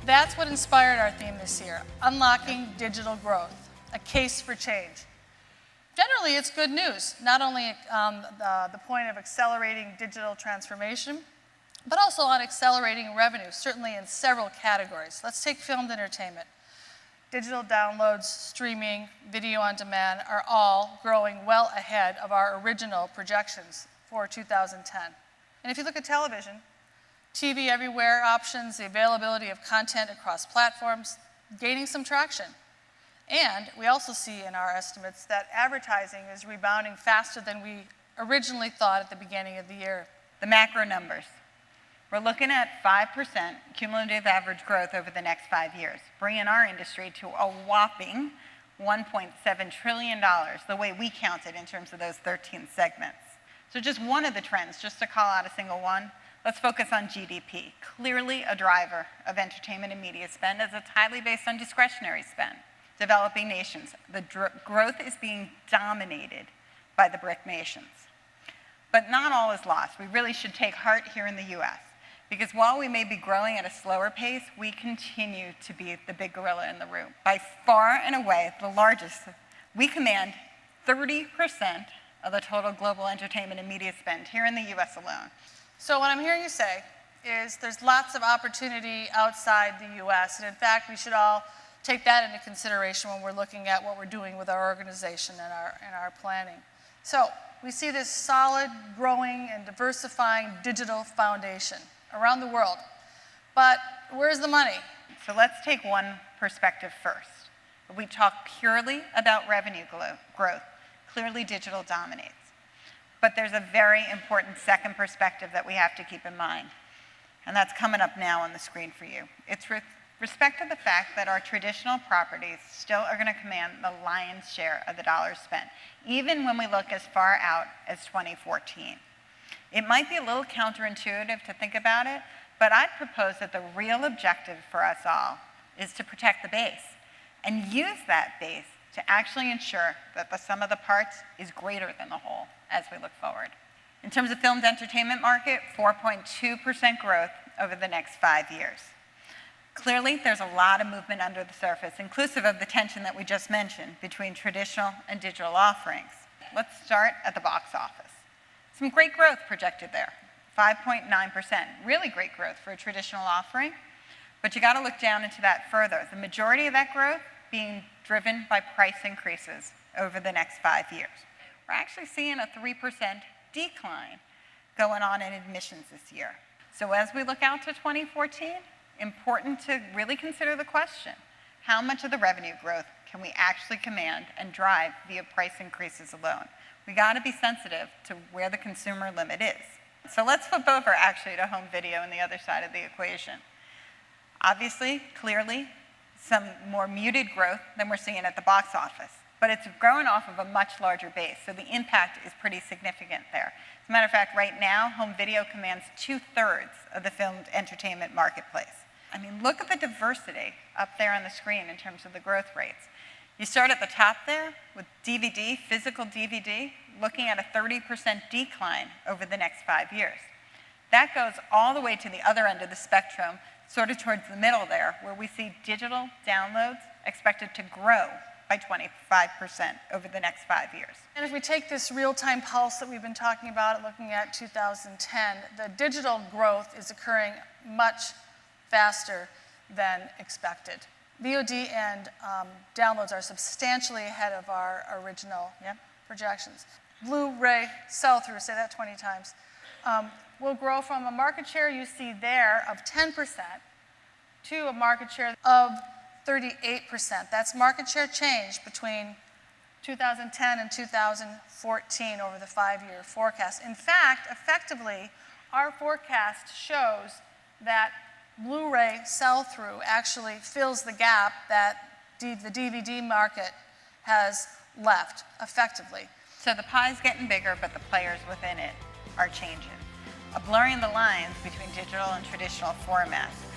That's what inspired our theme this year, Unlocking Digital Growth, a case for change. Generally, it's good news, not only on the point of accelerating digital transformation, but also on accelerating revenue, certainly in several categories. Let's take filmed entertainment. Digital downloads, streaming, video on demand are all growing well ahead of our original projections for 2010. And if you look at television, TV everywhere options, the availability of content across platforms, gaining some traction. And we also see in our estimates that advertising is rebounding faster than we originally thought at the beginning of the year. The macro numbers. We're looking at 5% cumulative average growth over the next 5 years, bringing our industry to a whopping $1.7 trillion, the way we count it in terms of those 13 segments. So just one of the trends, just to call out a single one, let's focus on GDP, clearly a driver of entertainment and media spend as it's highly based on discretionary spend. Developing nations, the growth is being dominated by the BRIC nations. But not all is lost. We really should take heart here in the US, because while we may be growing at a slower pace, we continue to be the big gorilla in the room. By far and away, the largest, we command 30% of the total global entertainment and media spend here in the US alone. So what I'm hearing you say is there's lots of opportunity outside the US, and in fact, we should all take that into consideration when we're looking at what we're doing with our organization and our planning. So we see this solid, growing, and diversifying digital foundation around the world. But where's the money? So let's take one perspective first. We talk purely about revenue growth. Clearly, digital dominates. But there's a very important second perspective that we have to keep in mind, and that's coming up now on the screen for you. It's with respect to the fact that our traditional properties still are going to command the lion's share of the dollars spent, even when we look as far out as 2014. It might be a little counterintuitive to think about it, but I'd propose that the real objective for us all is to protect the base and use that base to actually ensure that the sum of the parts is greater than the whole as we look forward. In terms of filmed entertainment market, 4.2% growth over the next 5 years. Clearly, there's a lot of movement under the surface, inclusive of the tension that we just mentioned between traditional and digital offerings. Let's start at the box office. Some great growth projected there, 5.9%. Really great growth for a traditional offering, but you got to look down into that further. The majority of that growth being driven by price increases over the next 5 years. We're actually seeing a 3% decline going on in admissions this year. So as we look out to 2014, important to really consider the question, how much of the revenue growth can we actually command and drive via price increases alone? We got to be sensitive to where the consumer limit is. So let's flip over actually to home video and the other side of the equation. Obviously, clearly, some more muted growth than we're seeing at the box office, but it's growing off of a much larger base, so the impact is pretty significant there. As a matter of fact, right now, home video commands 2/3 of the filmed entertainment marketplace. I mean, look at the diversity up there on the screen in terms of the growth rates. You start at the top there with DVD, physical DVD, looking at a 30% decline over the next 5 years. That goes all the way to the other end of the spectrum, sort of towards the middle there, where we see digital downloads expected to grow by 25% over the next 5 years. And if we take this real-time pulse that we've been talking about, looking at 2010, the digital growth is occurring much faster than expected. VOD and downloads are substantially ahead of our original projections. Blu-ray sell-through, say that 20 times, will grow from a market share you see there of 10% to a market share of 38%. That's market share change between 2010 and 2014 over the 5-year forecast. In fact, effectively, our forecast shows that Blu-ray sell-through actually fills the gap that the DVD market has left, effectively. So the pie's getting bigger, but the players within it are changing, blurring the lines between digital and traditional formats.